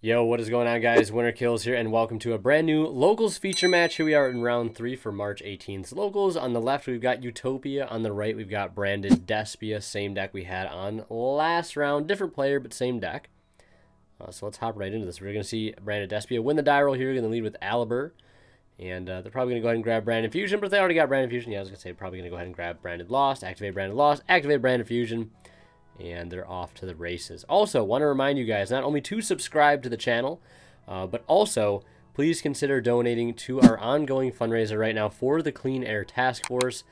Yo, what is going on, guys? Winner Kills here, and welcome to a brand new Locals feature match. Here we are in round 3 for March 18th. Locals, on the left, we've got Utopia. On the right, we've got branded Despia. Same deck we had on last round. Different player, but same deck. So let's hop right into this. We're going to see branded Despia win the die roll here. We're going to lead with Aliber. And they're probably going to go ahead and grab Branded Fusion, but if they already got Branded Fusion, yeah, I was going to say probably going to go ahead and grab Branded Lost, activate Branded Fusion, and they're off to the races. Also, want to remind you guys, not only to subscribe to the channel, but also please consider donating to our ongoing fundraiser right now for the Clean Air Task Force.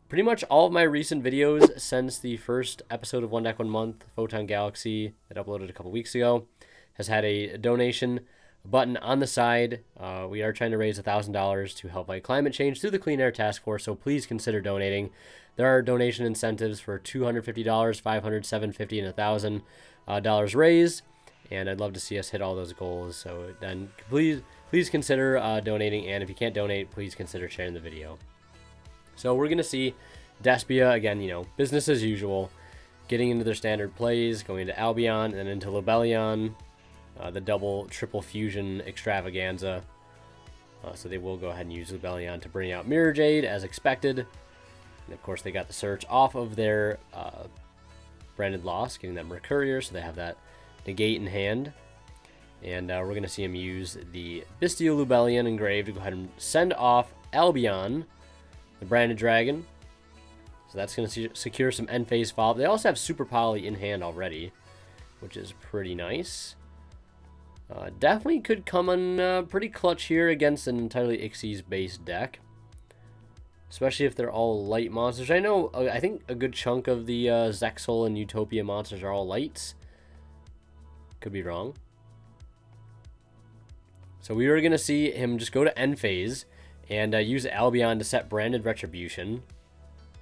Pretty much all of my recent videos since the first episode of One Deck One Month, Photon Galaxy, that uploaded a couple weeks ago, has had a donation button on the side. We are trying to raise $1,000 to help fight climate change through the Clean Air Task Force, so please consider donating. There are donation incentives for $250, $500, $750, and $1,000 raised, and I'd love to see us hit all those goals. So then please consider donating, and if you can't donate, please consider sharing the video. So we're going to see Despia, again, business as usual, getting into their standard plays, going into Albion, and then into Lobelion, the double, triple fusion extravaganza. So they will go ahead and use Lobelion to bring out Mirror Jade, as expected. And of course, they got the search off of their branded loss, getting that Mercurier, so they have that negate in hand. And we're going to see him use the Bestial Lobelion engraved to go ahead and send off Albion, the branded dragon. So that's going to secure some end phase follow-up. They also have Super Poly in hand already, which is pretty nice. Definitely could come in pretty clutch here against an entirely Ixies-based deck, especially if they're all light monsters. I think a good chunk of the Zexal and Utopia monsters are all lights. Could be wrong. So we were going to see him just go to end phase and use Albion to set branded Retribution.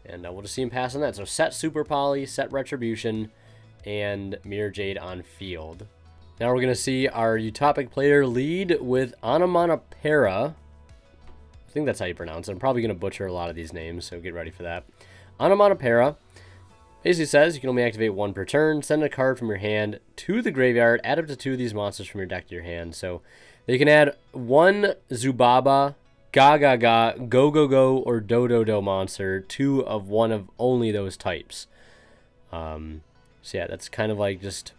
And we'll just see him pass on that. So set Super Poly, set Retribution, and Mirror Jade on field. Now we're going to see our Utopic player lead with Onomatopoeia. I think that's how you pronounce it. I'm probably going to butcher a lot of these names, so get ready for that. Onomatopoeia basically says you can only activate one per turn. Send a card from your hand to the graveyard. Add up to 2 of these monsters from your deck to your hand. So they can add 1 Zubaba, Gaga, Go, or Do monster, 2 of one of only those types. So yeah, that's kind of like just...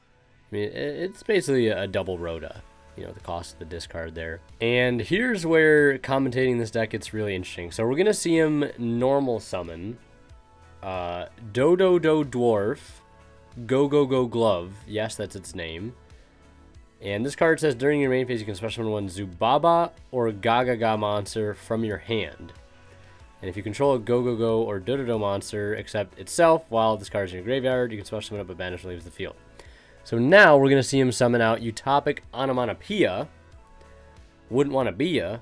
it's basically a double Rhoda, the cost of the discard there. And here's where commentating this deck gets really interesting. So we're going to see him normal summon Do Dwarf, Go Glove. Yes, that's its name. And this card says during your main phase, you can special summon 1 Zubaba or Gaga monster from your hand. And if you control a Go or Do monster except itself while this card is in your graveyard, you can special summon it, but banish leaves the field. So now we're going to see him summon out Utopic Onomatopoeia. Wouldn't want to be ya.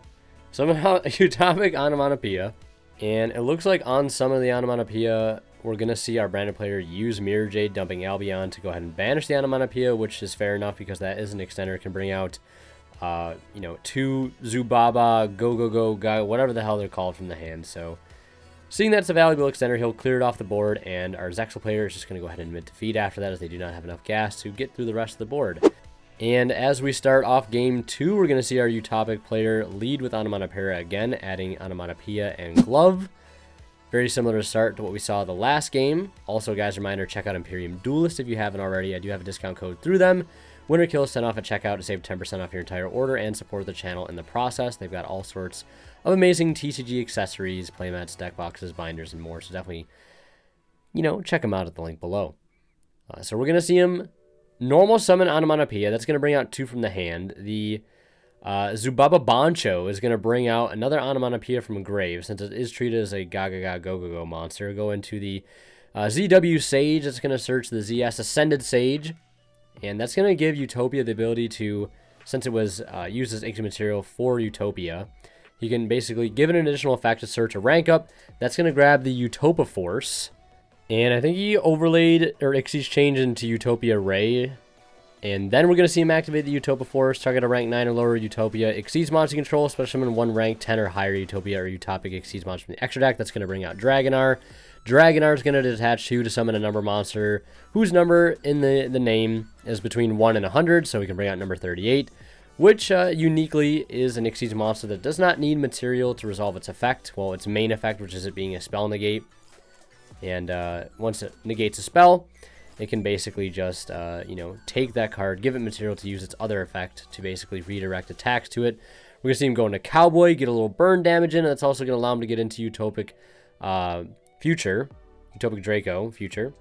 Summon out Utopic Onomatopoeia. And it looks like on Summon of the Onomatopoeia, we're going to see our branded player use Mirror Jade, dumping Albion to go ahead and banish the Onomatopoeia, which is fair enough because that is an extender. It can bring out, 2 Zubaba, Go, whatever the hell they're called from the hand. So seeing that's a valuable extender, he'll clear it off the board, and our Zexal player is just going to go ahead and admit defeat after that, as they do not have enough gas to get through the rest of the board. And as we start off game 2, we're going to see our Utopic player lead with Onomatopoeia again, adding Onomatopoeia and Glove. Very similar to start to what we saw the last game. Also, guys, reminder, check out Imperium Duelist if you haven't already. I do have a discount code through them. Winner Kills sent off at checkout to save 10% off your entire order and support the channel in the process. They've got all sorts of amazing TCG accessories, playmats, deck boxes, binders, and more. So definitely, check them out at the link below. So we're going to see him normal summon Onomatopoeia. That's going to bring out 2 from the hand. The Zubaba Bancho is going to bring out another Onomatopoeia from a grave, since it is treated as a Gaga Go monster. Go into the ZW Sage. That's going to search the ZS Ascended Sage. And that's going to give Utopia the ability to, since it was used as Ixie material for Utopia, you can basically give it an additional effect to search a rank up. That's going to grab the Utopia Force. And I think he overlaid, or Ixie's changed into Utopia Ray. And then we're going to see him activate the Utopia Force, target a rank 9 or lower Utopia Ixie's monster control, special summon 1 rank 10 or higher Utopia or Utopic Ixie's monster from the extra deck. That's going to bring out Dragonar. Dragonar is going to detach 2 to summon a number monster whose number in the name is between 1 and 100, so we can bring out number 38, which uniquely is an Xyz monster that does not need material to resolve its effect. Well, its main effect, which is it being a spell negate. And once it negates a spell, it can basically just, take that card, give it material to use its other effect to basically redirect attacks to it. We're going to see him go into Cowboy, get a little burn damage in, and that's also going to allow him to get into Utopic Draco Future.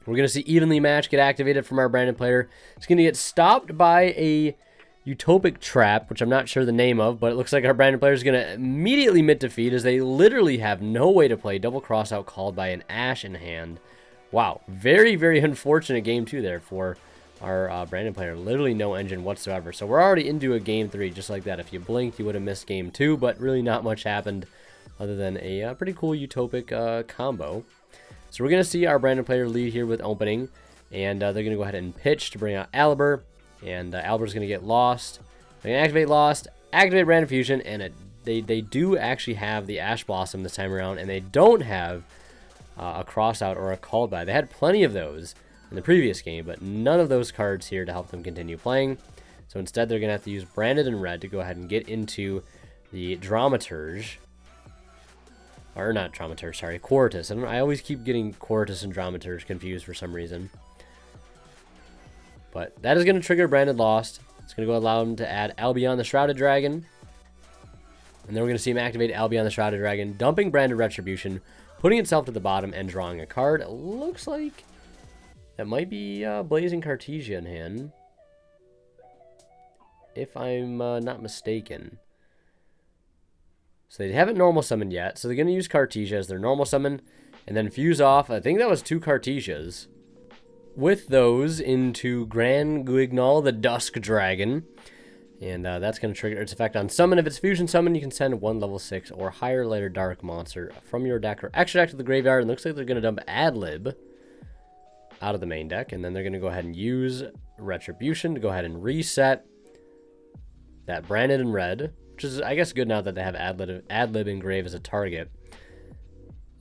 We're going to see Evenly Match get activated from our branded player. It's going to get stopped by a Utopic Trap, which I'm not sure the name of, but it looks like our branded player is going to immediately mint defeat as they literally have no way to play double crossout called by an Ash in hand. Wow, very, very unfortunate game 2 there for our branded player. Literally no engine whatsoever. So we're already into a game 3 just like that. If you blinked, you would have missed game 2, but really not much happened other than a pretty cool Utopic combo. So we're going to see our branded player lead here with opening, and they're going to go ahead and pitch to bring out Aliber. And Alber's going to get lost. They're going to activate Lost, activate Random Fusion, and they do actually have the Ash Blossom this time around, and they don't have a Crossout or a Called By. They had plenty of those in the previous game, but none of those cards here to help them continue playing. So instead, they're going to have to use Branded and Red to go ahead and get into the Dramaturge. Or not Dramaturge, sorry, Quartus. I always keep getting Quartus and Dramaturge confused for some reason. But that is going to trigger Branded Lost. It's going to go allow him to add Albion the Shrouded Dragon. And then we're going to see him activate Albion the Shrouded Dragon, dumping Branded Retribution, putting itself to the bottom, and drawing a card. It looks like that might be Blazing Cartesia in hand, if I'm not mistaken. So they haven't normal summoned yet, so they're going to use Cartesia as their normal summon, and then fuse off, I think that was 2 Cartesias, with those into Grand Guignol, the Dusk Dragon. And that's going to trigger its effect on summon. If it's fusion summon, you can send 1 level 6 or higher later dark monster from your deck or extra deck to the graveyard. And it looks like they're going to dump Adlib out of the main deck. And then they're going to go ahead and use Retribution to go ahead and reset that Branded in Red, which is, I guess, good now that they have Adlib Engrave as a target.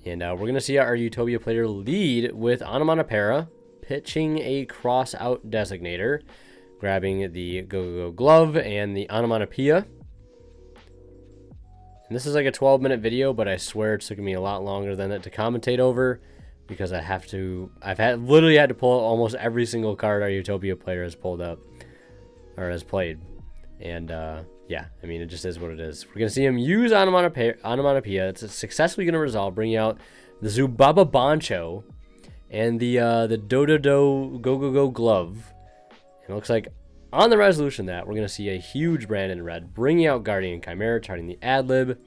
And we're going to see our Utopia player lead with Onomatopoeia, pitching a cross-out designator, grabbing the Go-Go-Go Glove and the Onomatopoeia. And this is like a 12-minute video, but I swear it took me a lot longer than that to commentate over, because I've literally had to pull out almost every single card our Utopia player has pulled up, or has played. And, yeah, I mean, it just is what it is. We're going to see him use Onomatopoeia. It's successfully going to resolve, bringing out the Zubaba Bancho, and the Dododo Go-Go-Go Glove. And it looks like on the resolution that we're going to see a huge Branded in Red, bringing out Guardian Chimera, charting the Adlib,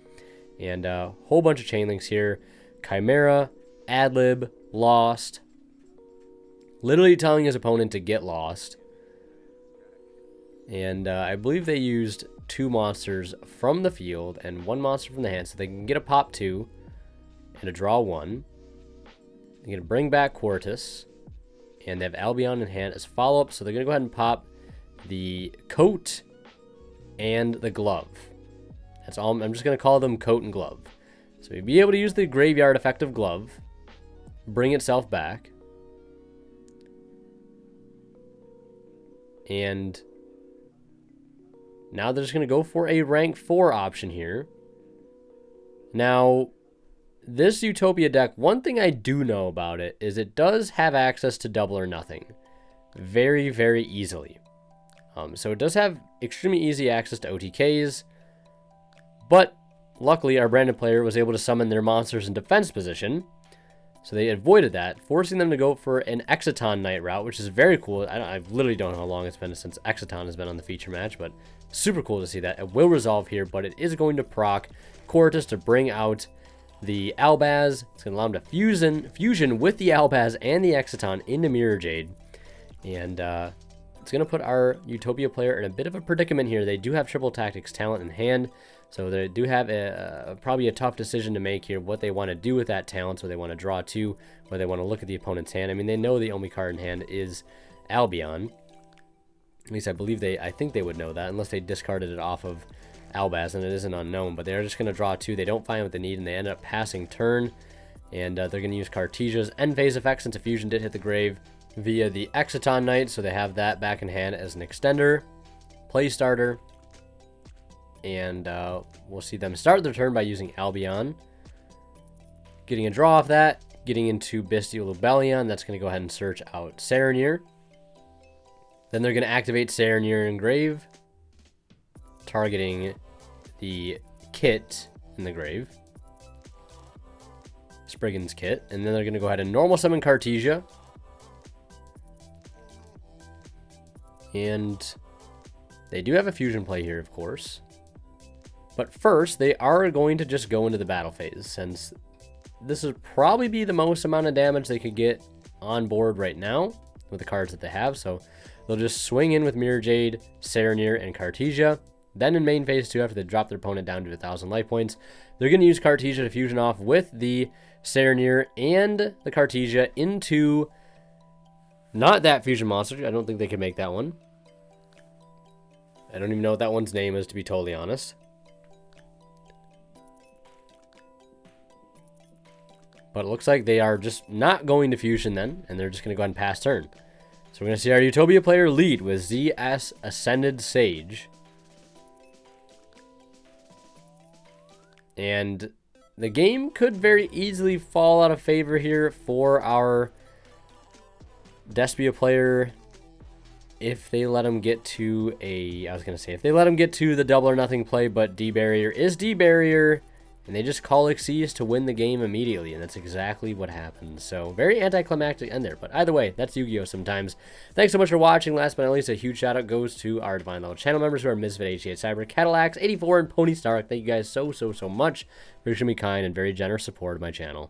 and a whole bunch of chain links here. Chimera, Adlib, Lost. Literally telling his opponent to get lost. And I believe they used 2 monsters from the field and 1 monster from the hand, so they can get a pop 2 and a draw 1. They're going to bring back Quartus, and they have Albion in hand as follow-up, so they're going to go ahead and pop the Coat and the Glove. That's all. I'm just going to call them Coat and Glove. So you'll be able to use the Graveyard effect of Glove, bring itself back, and now they're just going to go for a rank 4 option here. Now, this Utopia deck, one thing I do know about it is it does have access to Double or Nothing very, very easily. So it does have extremely easy access to OTKs, but luckily our branded player was able to summon their monsters in defense position, so they avoided that, forcing them to go for an Exciton Knight route, which is very cool. I literally don't know how long it's been since Exciton has been on the feature match, but super cool to see that. It will resolve here, but it is going to proc Quartus to bring out the Albaz. It's going to allow him to fusion with the Albaz and the Exciton into Mirror Jade. And it's going to put our Utopia player in a bit of a predicament here. They do have Triple Tactics talent in hand, so they do have probably a tough decision to make here, what they want to do with that talent. So they want to draw 2, or they want to look at the opponent's hand. I mean, they know the only card in hand is Albion. At least I think they would know that, unless they discarded it off of Albaz, and it is an unknown. But they're just going to draw 2. They don't find what they need, and they end up passing turn. And they're going to use Cartesia's end phase effect since a fusion did hit the grave via the Exciton Knight, so they have that back in hand as an extender, play starter. And we'll see them start their turn by using Albion. Getting a draw off that, getting into Bestial Lubellion. That's going to go ahead and search out Saronir. Then they're going to activate Saronir in grave, targeting the kit in the grave. Spriggan's kit. And then they're going to go ahead and normal summon Cartesia. And they do have a fusion play here, of course. But first, they are going to just go into the battle phase, since this would probably be the most amount of damage they could get on board right now with the cards that they have. So they'll just swing in with Mirror Jade, Saronir, and Cartesia. Then in main phase 2, after they drop their opponent down to 1,000 life points, they're going to use Cartesia to fusion off with the Saronir and the Cartesia into not that fusion monster. I don't think they can make that one. I don't even know what that one's name is, to be totally honest. But it looks like they are just not going to fusion then, and they're just going to go ahead and pass turn. So we're going to see our Utopia player lead with ZS Ascended Sage. And the game could very easily fall out of favor here for our Despia player if they let him get to if they let him get to the double or nothing play, but D-Barrier is D-Barrier. And they just call Xyz to win the game immediately, and that's exactly what happened. So, very anticlimactic end there. But either way, that's Yu-Gi-Oh! Sometimes. Thanks so much for watching. Last but not least, a huge shout-out goes to our Divine Level channel members who are Misfit 88 Cyber, Cadillacs 84, and Pony Stark. Thank you guys so much for showing me kind and very generous support of my channel.